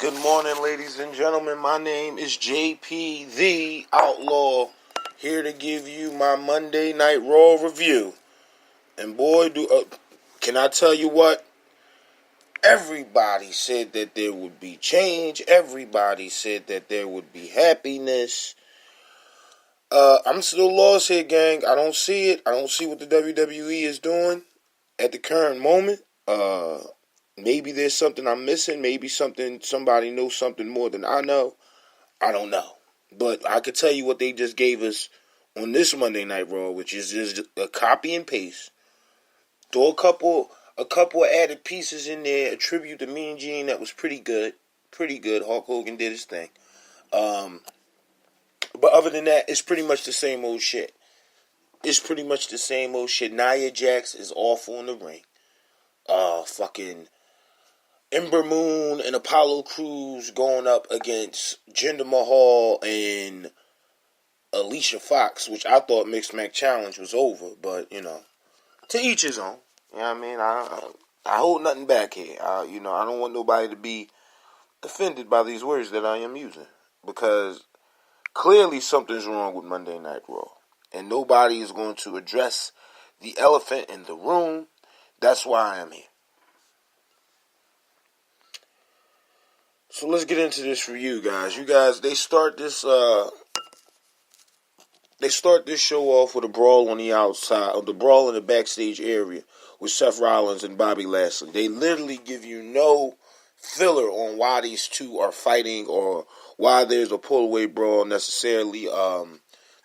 Good morning, ladies and gentlemen. My name is JP the Outlaw, here to give you my Monday Night Raw review. And boy, can I tell you what? Everybody said that there would be change. Everybody said that there would be happiness. I'm still lost here, gang. I don't see it. I don't see what the WWE is doing at the current moment. Maybe there's something I'm missing. Maybe somebody knows something more than I know. I don't know. But I could tell you what they just gave us on this Monday Night Raw, which is just a copy and paste. Throw a couple of added pieces in there. A tribute to Mean Gene that was pretty good. Pretty good. Hulk Hogan did his thing. But other than that, it's pretty much the same old shit. Nia Jax is awful in the ring. Fucking Ember Moon and Apollo Crews going up against Jinder Mahal and Alicia Fox, which I thought Mixed Match Challenge was over, but, to each his own. You know what I mean? I hold nothing back here. I don't want nobody to be offended by these words that I am using, because clearly something's wrong with Monday Night Raw, and nobody is going to address the elephant in the room. That's why I am here. So let's get into this for you guys. They start this show off with a brawl on the outside, or the brawl in the backstage area with Seth Rollins and Bobby Lashley. They literally give you no filler on why these two are fighting or why there's a pull-away brawl necessarily.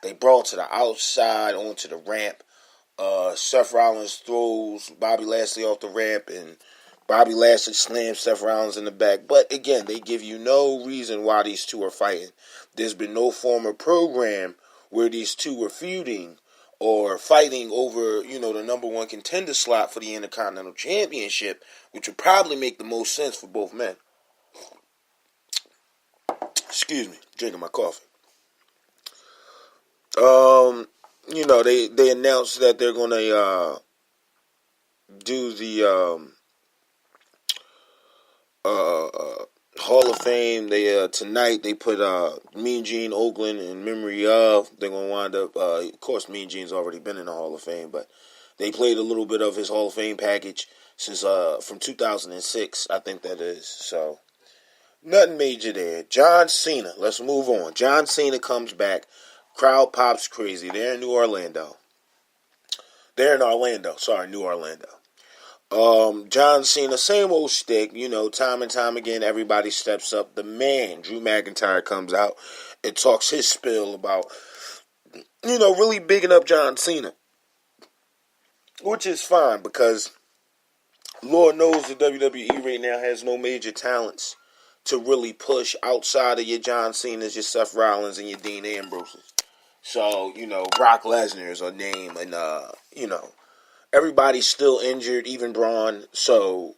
They brawl to the outside onto the ramp. Seth Rollins throws Bobby Lashley off the ramp, and Bobby Lashley slams Seth Rollins in the back. But again, they give you no reason why these two are fighting. There's been no former program where these two were feuding or fighting over, the number one contender slot for the Intercontinental Championship, which would probably make the most sense for both men. Excuse me, drinking my coffee. They announced that they're going to do the Hall of Fame. They tonight they put Mean Gene Oakland in memory of. They're gonna wind up. Of course, Mean Gene's already been in the Hall of Fame, but they played a little bit of his Hall of Fame package since from 2006, I think that is. So nothing major there. John Cena. Let's move on. John Cena comes back. Crowd pops crazy. They're in New Orlando. Sorry, New Orlando. John Cena, same old stick, time and time again, everybody steps up. The man, Drew McIntyre, comes out and talks his spiel about, really bigging up John Cena. Which is fine, because Lord knows the WWE right now has no major talents to really push outside of your John Cena's, your Seth Rollins, and your Dean Ambroses. So, Brock Lesnar is a name, and, everybody's still injured, even Braun. So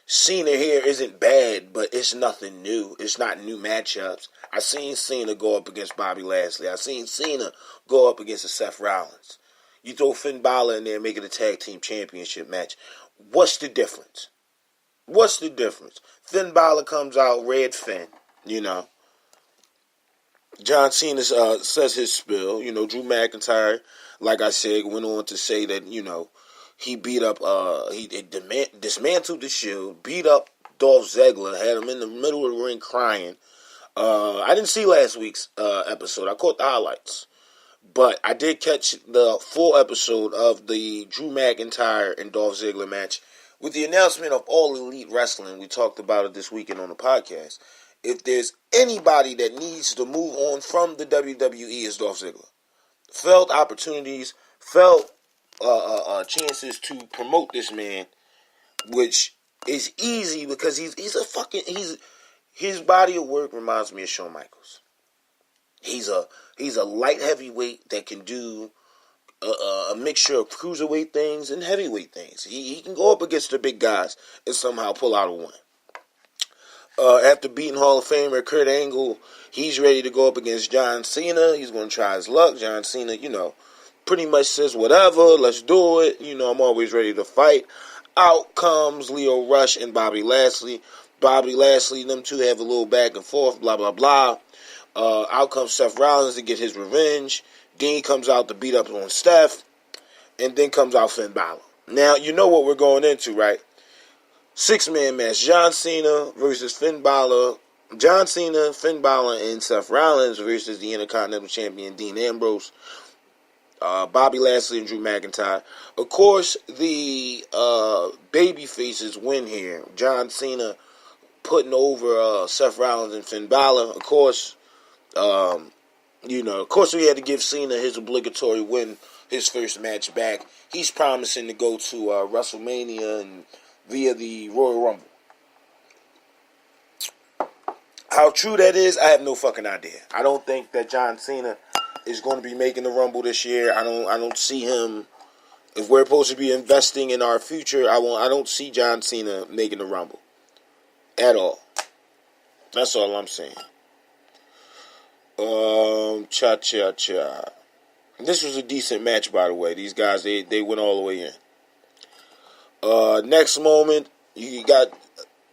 Cena here isn't bad, but it's nothing new. It's not new matchups. I seen Cena go up against Bobby Lashley. I seen Cena go up against a Seth Rollins. You throw Finn Balor in there and make it a tag team championship match. What's the difference? Finn Balor comes out, red Finn, John Cena says his spiel. Drew McIntyre, like I said, went on to say that, he beat up, he dismantled the Shield, beat up Dolph Ziggler, had him in the middle of the ring crying. I didn't see last week's episode. I caught the highlights. But I did catch the full episode of the Drew McIntyre and Dolph Ziggler match with the announcement of All Elite Wrestling. We talked about it this weekend on the podcast. If there's anybody that needs to move on from the WWE, it's Dolph Ziggler. Felt opportunities, felt chances to promote this man, which is easy because his body of work reminds me of Shawn Michaels. He's a light heavyweight that can do a mixture of cruiserweight things and heavyweight things. He can go up against the big guys and somehow pull out a win. After beating Hall of Famer Kurt Angle, he's ready to go up against John Cena. He's going to try his luck. John Cena, pretty much says, whatever, let's do it. I'm always ready to fight. Out comes Lio Rush and Bobby Lashley. Bobby Lashley and them two have a little back and forth, blah, blah, blah. Out comes Seth Rollins to get his revenge. Dean comes out to beat up on Steph. And then comes out Finn Balor. Now, you know what we're going into, right? 6-man match. John Cena versus Finn Balor. John Cena, Finn Balor, and Seth Rollins versus the Intercontinental Champion Dean Ambrose. Bobby Lashley and Drew McIntyre. Of course, the baby faces win here. John Cena putting over Seth Rollins and Finn Balor. Of course, of course we had to give Cena his obligatory win, his first match back. He's promising to go to WrestleMania and via the Royal Rumble. How true that is, I have no fucking idea. I don't think that John Cena is going to be making the Rumble this year. I don't see him. If we're supposed to be investing in our future, I don't see John Cena making the Rumble at all. That's all I'm saying. Cha. This was a decent match, by the way. These guys, they went all the way in. Next moment, you got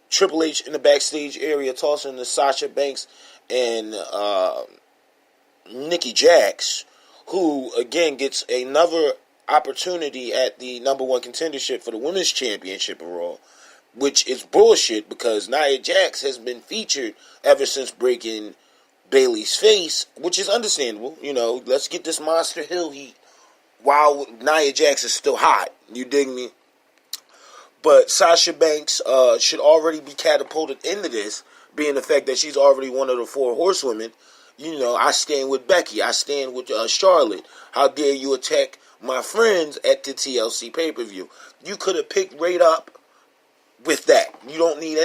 Triple H in the backstage area tossing to Sasha Banks and Nikki Jax, who, again, gets another opportunity at the number one contendership for the Women's Championship of Raw, which is bullshit because Nia Jax has been featured ever since breaking Bayley's face, which is understandable. Let's get this Monster Hill heat while Nia Jax is still hot. You dig me? But Sasha Banks should already be catapulted into this, being the fact that she's already one of the 4 horsewomen. I stand with Becky. I stand with Charlotte. How dare you attack my friends at the TLC pay-per-view? You could have picked right up with that. You don't need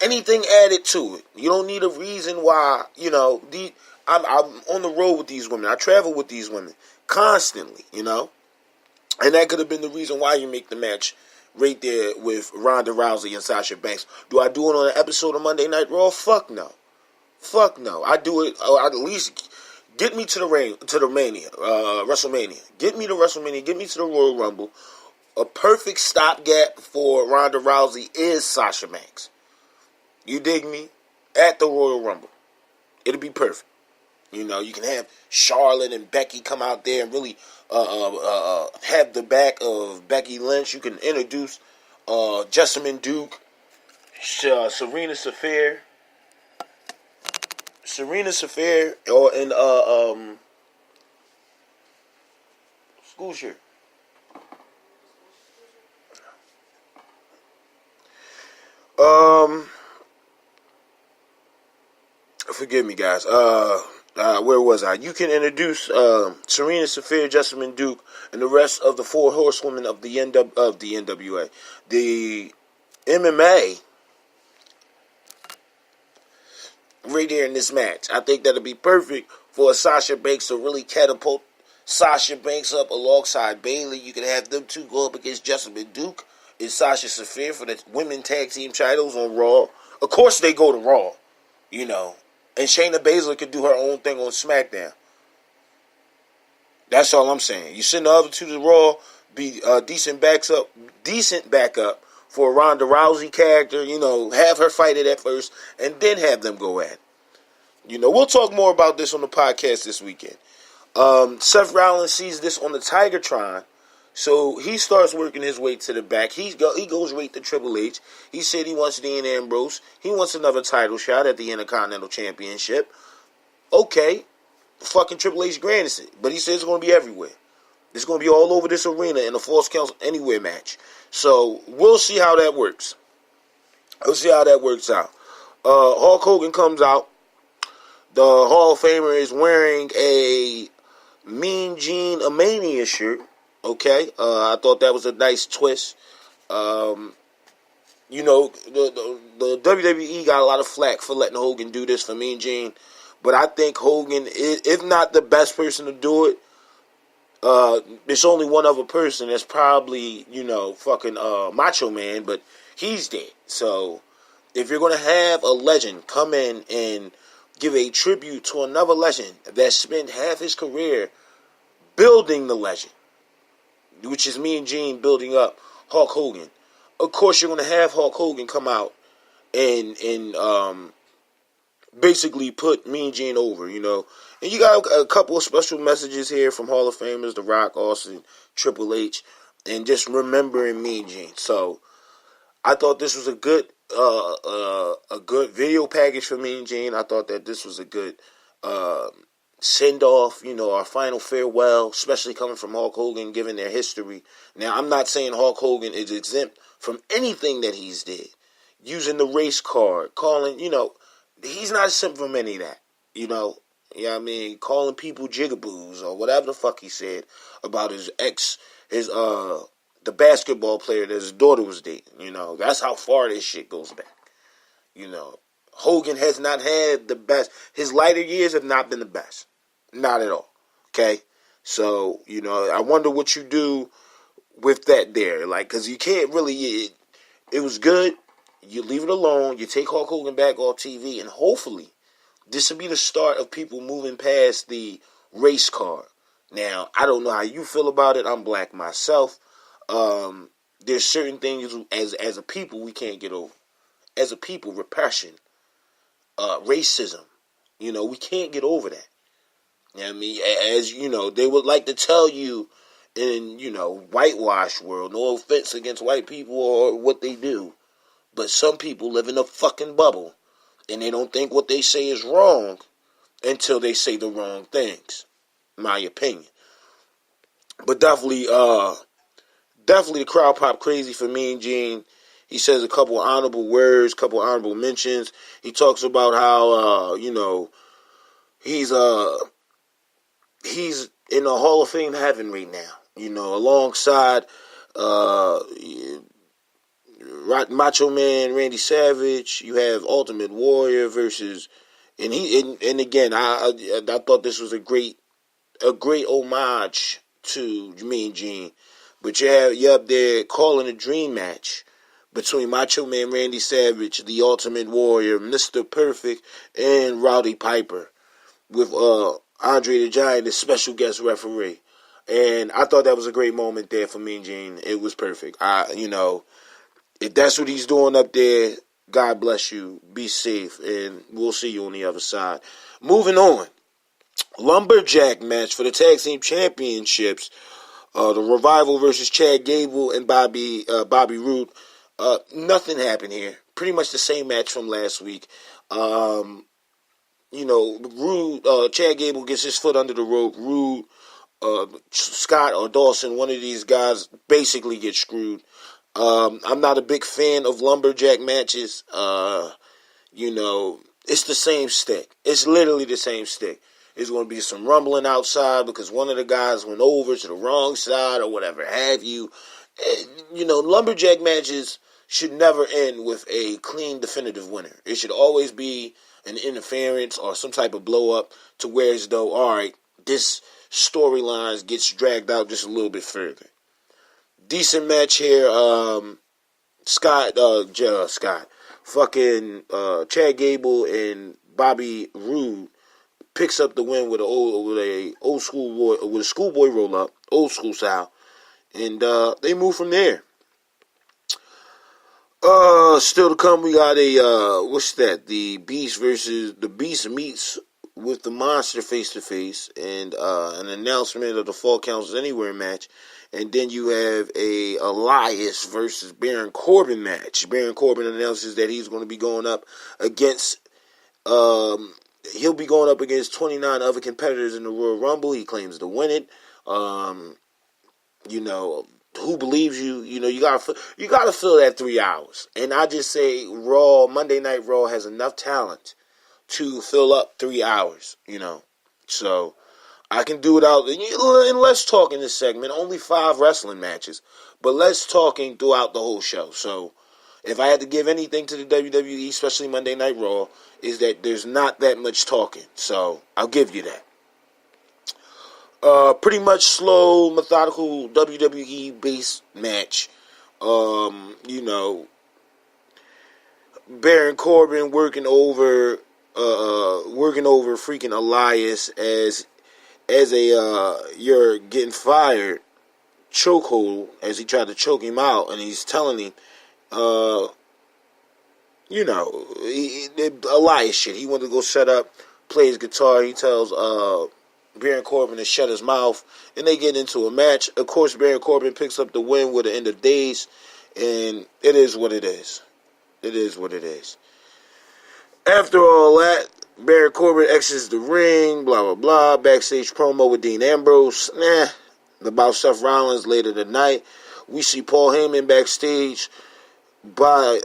anything added to it. You don't need a reason why, I'm on the road with these women. I travel with these women constantly, And that could have been the reason why you make the match right there with Ronda Rousey and Sasha Banks. Do I do it on an episode of Monday Night Raw? Fuck no. I do it, at least get me to the WrestleMania. Get me to WrestleMania. Get me to the Royal Rumble. A perfect stopgap for Ronda Rousey is Sasha Banks. You dig me? At the Royal Rumble. It'll be perfect. You can have Charlotte and Becky come out there and really have the back of Becky Lynch. You can introduce Jessamine Duke, Serena Saphir, or in school shirt. Forgive me, guys. Where was I? You can introduce Serena Saphir, Jessamine Duke, and the rest of the 4 horsewomen of the NWA. The MMA right there in this match. I think that'll be perfect for Sasha Banks to really catapult Sasha Banks up alongside Bayley. You can have them two go up against Jessamine Duke and Sasha Saphir for the women tag team titles on Raw. Of course they go to Raw, And Shayna Baszler could do her own thing on SmackDown. That's all I'm saying. You send the other two to Raw, be decent backup for a Ronda Rousey character. Have her fight it at first, and then have them go at it. We'll talk more about this on the podcast this weekend. Seth Rollins sees this on the Tigertron, so he starts working his way to the back. He goes right to Triple H. He said he wants Dean Ambrose. He wants another title shot at the Intercontinental Championship. Okay, fucking Triple H granted it, but he says it's going to be everywhere. It's going to be all over this arena in a Falls Count Anywhere match. So we'll see how that works. We'll see how that works out. Hulk Hogan comes out. The Hall of Famer is wearing a Mean Gene Mania shirt. Okay, I thought that was a nice twist. The WWE got a lot of flack for letting Hogan do this for Mean Gene, but I think Hogan, if not the best person to do it, there's only one other person that's probably, fucking Macho Man, but he's dead. So if you're going to have a legend come in and give a tribute to another legend that spent half his career building the legend, which is Mean Gene building up Hulk Hogan, of course you're going to have Hulk Hogan come out and basically put Mean Gene over, you know. And you got a couple of special messages here from Hall of Famers, The Rock, Austin, Triple H, and just remembering Mean Gene. So I thought this was a good video package for Mean Gene. I thought that this was a good send off, you know, our final farewell, especially coming from Hulk Hogan, given their history. Now, I'm not saying Hulk Hogan is exempt from anything that he's did. Using the race card, calling, you know, he's not exempt from any of that, you know. You know what I mean? Calling people jigaboos or whatever the fuck he said about his the basketball player that his daughter was dating, you know. That's how far this shit goes back. You know, Hogan has not had the best. His lighter years have not been the best. Not at all. Okay? So, you know, I wonder what you do with that there. Like, because you can't really, it was good. You leave it alone. You take Hulk Hogan back off TV, and hopefully this will be the start of people moving past the race card. Now, I don't know how you feel about it. I'm black myself. There's certain things as a people we can't get over. As a people, repression, racism, you know, we can't get over that. You know what I mean? As you know, they would like to tell you in, you know, whitewash world, no offense against white people or what they do, but some people live in a fucking bubble and they don't think what they say is wrong until they say the wrong things. My opinion. But definitely the crowd popped crazy for Mean Gene. He says a couple of honorable words, couple of honorable mentions. He talks about how you know, he's in the Hall of Fame heaven right now. You know, alongside Macho Man Randy Savage. You have Ultimate Warrior versus, and again, I thought this was a great homage to Mean Gene. But you're up there calling a dream match between Macho Man Randy Savage, the Ultimate Warrior, Mr. Perfect, and Rowdy Piper, with Andre the Giant as special guest referee. And I thought that was a great moment there for Mean Gene. It was perfect. You know, if that's what he's doing up there, God bless you. Be safe, and we'll see you on the other side. Moving on. Lumberjack match for the Tag Team Championships. The Revival versus Chad Gable and Bobby Roode. Nothing happened here. Pretty much the same match from last week. You know, Roode, Chad Gable gets his foot under the rope. Roode, Scott or Dawson, one of these guys basically gets screwed. I'm not a big fan of lumberjack matches. You know, it's the same stick. It's literally the same stick. There's going to be some rumbling outside because one of the guys went over to the wrong side or whatever have you. You know, lumberjack matches should never end with a clean, definitive winner. It should always be an interference or some type of blow up to where as though, all right, this storyline gets dragged out just a little bit further. Decent match here. Scott, fucking Chad Gable and Bobby Roode picks up the win with a schoolboy roll up, old school style, and they move from there. Still to come, we got what's that? The Beast meets with the Monster face to face, and an announcement of the Fall Counts Anywhere match. And then you have a Elias versus Baron Corbin match. Baron Corbin announces that he's going to be going up against, he'll be going up against 29 other competitors in the Royal Rumble. He claims to win it. You know, who believes you? You know, you gotta fill that 3 hours. And I just say Monday Night Raw has enough talent to fill up 3 hours, you know. So I can do it out. And let's talk in this segment. Only 5 wrestling matches. But let's talking throughout the whole show. So if I had to give anything to the WWE, especially Monday Night Raw, is that there's not that much talking. So I'll give you that. Pretty much slow, methodical WWE-based match. You know, Baron Corbin working over freaking Elias as a you're getting fired chokehold as he tried to choke him out, and he's telling him, Elias shit. He wanted to go set up, play his guitar. He tells Baron Corbin to shut his mouth, and they get into a match. Of course, Baron Corbin picks up the win with the end of days, and it is what it is. It is what it is. After all that, Baron Corbin exits the ring, blah, blah, blah. Backstage promo with Dean Ambrose. About Seth Rollins later tonight. We see Paul Heyman backstage by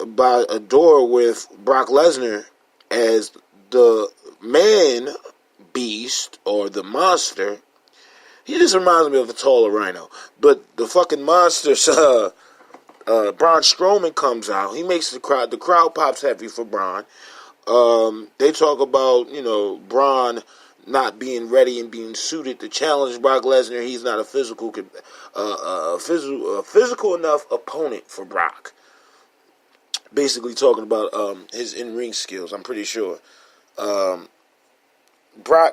a door with Brock Lesnar as the man beast or the monster. He just reminds me of a taller rhino. But the fucking monster, Braun Strowman comes out. He makes the crowd pops heavy for Braun. They talk about, Braun not being ready and being suited to challenge Brock Lesnar. He's not a physical enough opponent for Brock. Basically talking about his in-ring skills, I'm pretty sure. Brock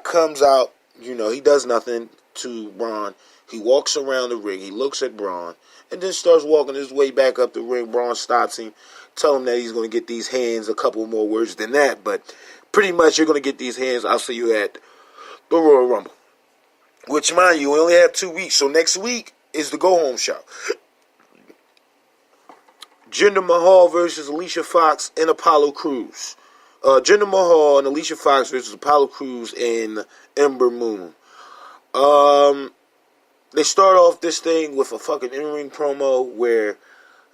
comes out, he does nothing to Braun. He walks around the ring, he looks at Braun, and then starts walking his way back up the ring. Braun stops him, tell him that he's going to get these hands, a couple more words than that, but pretty much you're going to get these hands. I'll see you at the Royal Rumble. Which, mind you, we only have 2 weeks, so next week is the go-home show. Jinder Mahal versus Alicia Fox and Apollo Crews. Jinder Mahal and Alicia Fox versus Apollo Crews and Ember Moon. They start off this thing with a fucking in-ring promo where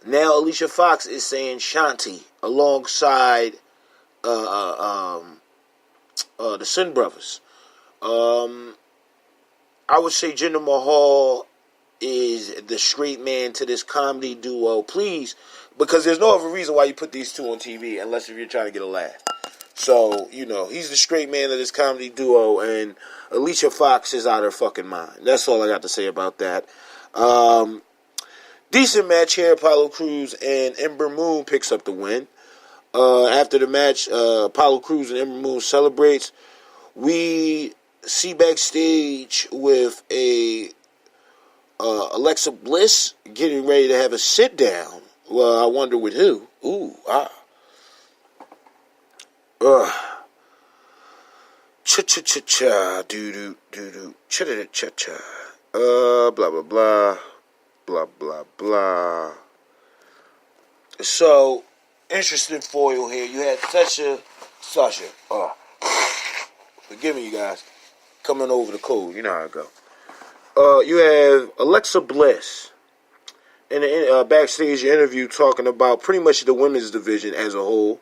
now Alicia Fox is saying Shanti alongside the Sin Brothers. I would say Jinder Mahal is the straight man to this comedy duo, please, because there's no other reason why you put these two on TV unless if you're trying to get a laugh. So, he's the straight man of this comedy duo, and Alicia Fox is out of her fucking mind. That's all I got to say about that. Decent match here. Apollo Crews and Ember Moon picks up the win. After the match, Apollo Crews and Ember Moon celebrates. We see backstage with Alexa Bliss getting ready to have a sit down. Well, I wonder with who. Cha-cha-cha-cha, doo-doo, cha-cha-cha-cha. Blah, blah, blah. Blah, blah, blah. So, interesting foil here. You had Sasha. Forgive me, you guys. Coming over the cold. You know how it go. You have Alexa Bliss in a backstage interview talking about pretty much the women's division as a whole.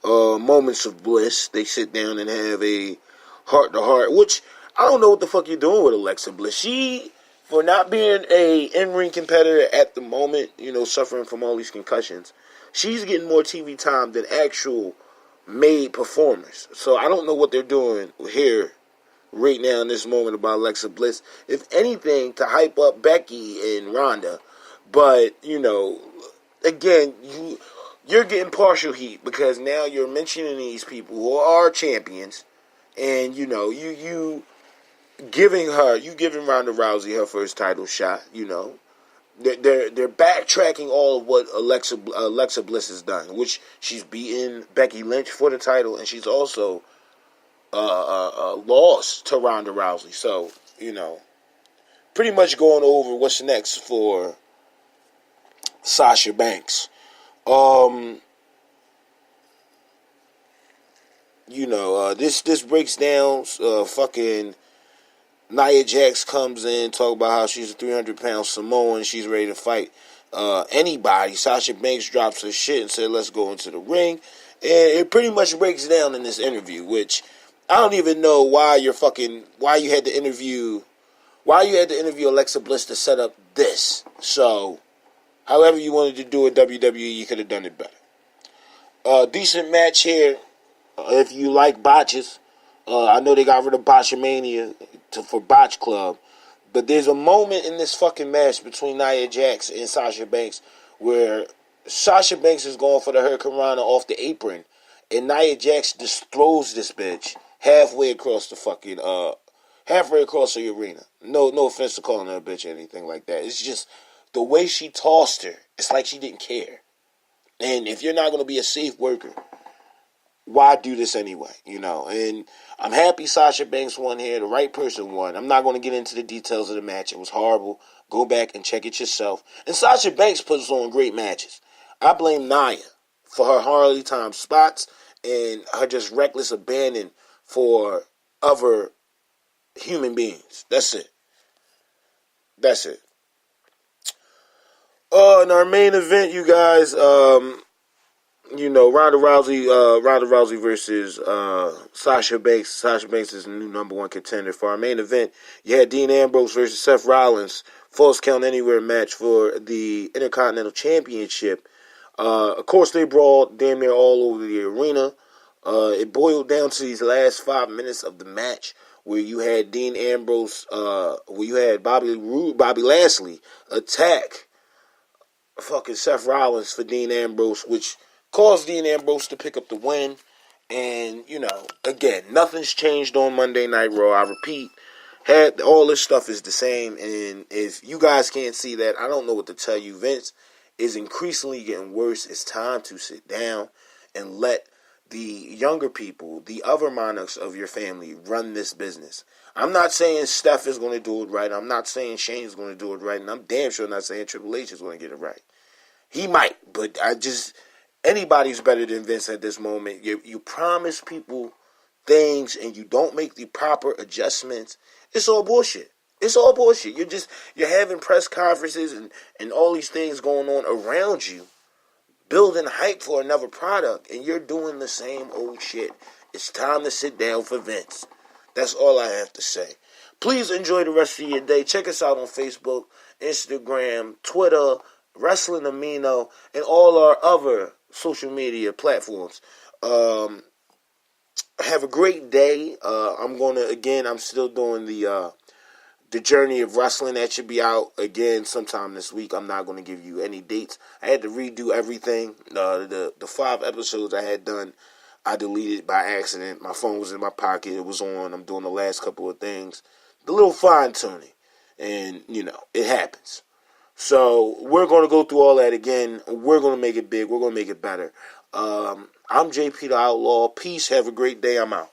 Moments of bliss. They sit down and have a heart-to-heart, which I don't know what the fuck you're doing with Alexa Bliss. She, for not being a in-ring competitor at the moment, suffering from all these concussions, she's getting more TV time than actual made performers. So I don't know what they're doing here right now in this moment about Alexa Bliss. If anything, to hype up Becky and Ronda. But, again, you're getting partial heat because now you're mentioning these people who are champions, and you giving Ronda Rousey her first title shot. They're backtracking all of what Alexa Bliss has done, which she's beaten Becky Lynch for the title, and she's also lost to Ronda Rousey. So pretty much going over what's next for Sasha Banks. This breaks down. Fucking Nia Jax comes in, talk about how she's a 300-pound Samoan. She's ready to fight anybody. Sasha Banks drops her shit and said, "Let's go into the ring." And it pretty much breaks down in this interview, which I don't even know why you had to interview Alexa Bliss to set up this. So, however you wanted to do it, WWE, you could have done it better. Decent match here. If you like botches, I know they got rid of Botchamania for Botch Club, but there's a moment in this fucking match between Nia Jax and Sasha Banks where Sasha Banks is going for the Hurricanrana off the apron, and Nia Jax just throws this bitch halfway across the arena. No offense to calling her a bitch or anything like that. It's just the way she tossed her. It's like she didn't care. And if you're not going to be a safe worker, why do this anyway? And I'm happy Sasha Banks won here. The right person won. I'm not going to get into the details of the match. It was horrible. Go back and check it yourself. And Sasha Banks puts on great matches. I blame Nia for her Harley time spots and her just reckless abandon for other human beings. That's it. In our main event, you guys, Ronda Rousey versus Sasha Banks. Sasha Banks is the new number one contender. For our main event, you had Dean Ambrose versus Seth Rollins. Falls Count Anywhere match for the Intercontinental Championship. Of course, they brawled damn near all over the arena. It boiled down to these last 5 minutes of the match where you had Dean Ambrose, where you had Bobby Lashley attack fucking Seth Rollins for Dean Ambrose, which caused Dean Ambrose to pick up the win. And, again, nothing's changed on Monday Night Raw. I repeat, all this stuff is the same. And if you guys can't see that, I don't know what to tell you. Vince is increasingly getting worse. It's time to sit down and let the younger people, the other monarchs of your family, run this business. I'm not saying Steph is going to do it right. I'm not saying Shane's going to do it right. And I'm damn sure not saying Triple H is going to get it right. He might, but anybody's better than Vince at this moment. You promise people things and you don't make the proper adjustments. It's all bullshit. You're having press conferences and all these things going on around you, building hype for another product, and you're doing the same old shit. It's time to sit down for Vince. That's all I have to say. Please enjoy the rest of your day. Check us out on Facebook, Instagram, Twitter, Wrestling Amino, and all our other social media platforms. Have a great day. I'm still doing the journey of wrestling. That should be out again sometime this week. I'm not going to give you any dates. I had to redo everything. The 5 episodes I had done, I deleted by accident. My phone was in my pocket. It was on. I'm doing the last couple of things. The little fine tuning. And, it happens. So we're going to go through all that again. We're going to make it big. We're going to make it better. I'm JP the Outlaw. Peace. Have a great day. I'm out.